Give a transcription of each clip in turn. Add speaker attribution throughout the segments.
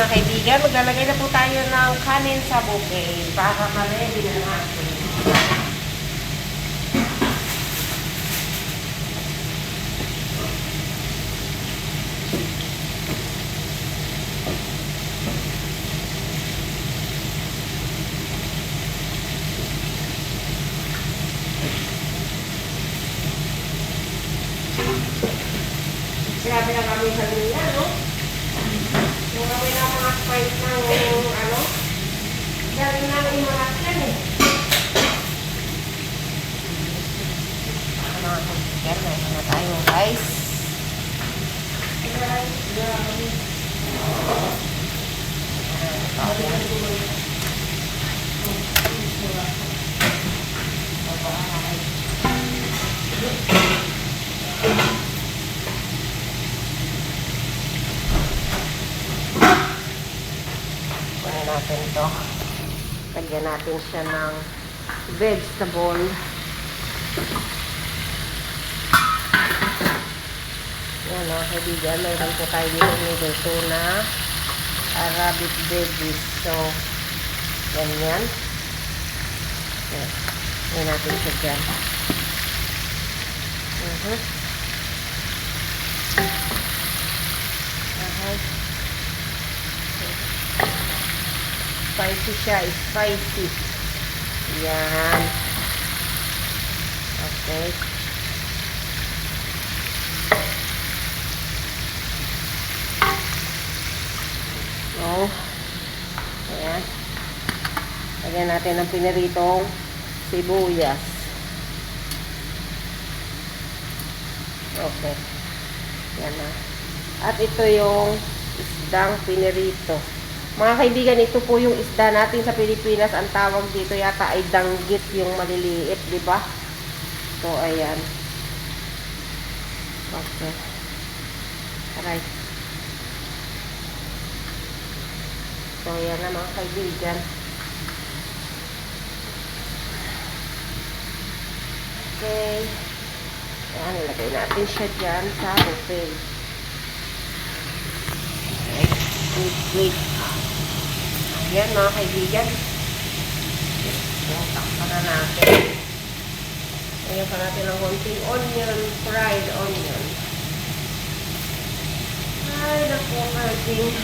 Speaker 1: mga kaibigan, maglalagay na po tayo ng kanin sa buffet para ma-ready na natin. Grabe na kami sa nila, no? Kung kami na mga spice ng, galing na ng imarat yan, eh. Mga kaibigan, meron na tayong rice. Kunin natin ito. Lagyan natin siya ng vegetable. Yan o, kaibigan. Mayroon po tayo dito ng tuna, Arabic veggies. So, ganyan. Yan. Yan natin siya dyan. Spicy siya, spicy. Yan. Okay. So, ayan. Lagyan natin ng piniritong sibuyas. Okay. Yan na. At ito yung isdang pinirito. Mga kaibigan, ito po yung isda natin sa Pilipinas. Ang tawag dito yata ay danggit, yung maliliit, di ba? So, ayan. Okay. Alright. So, ayan na mga kaibigan. Okay. Ayan, ilagay natin siya dyan sa buffet. Wait. Ayan mga kaibigan. Takpan na natin. Ayan pa natin ang konting onion, fried onion. Ay, naku, karting.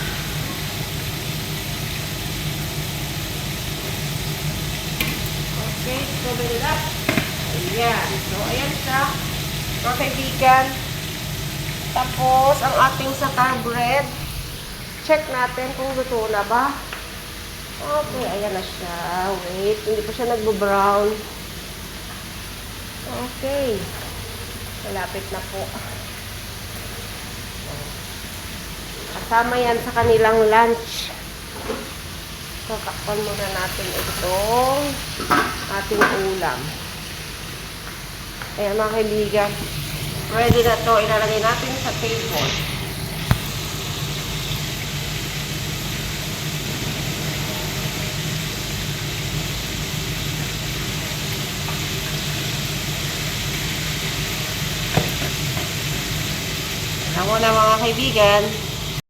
Speaker 1: Okay, so it up. Ayan. So, ayan siya. Mga kaibigan. Tapos, ang ating sata bread. Check natin kung luto na ba. Okay, ayan na siya. Wait, hindi pa siya nagbo-brown. Okay. Malapit na po. Kasama yan sa kanilang lunch. So, takpan muna natin itong ating ulam. Ayan mga kaibigan. Ready na to. Ilalagay natin sa table. Ako na mga kaibigan.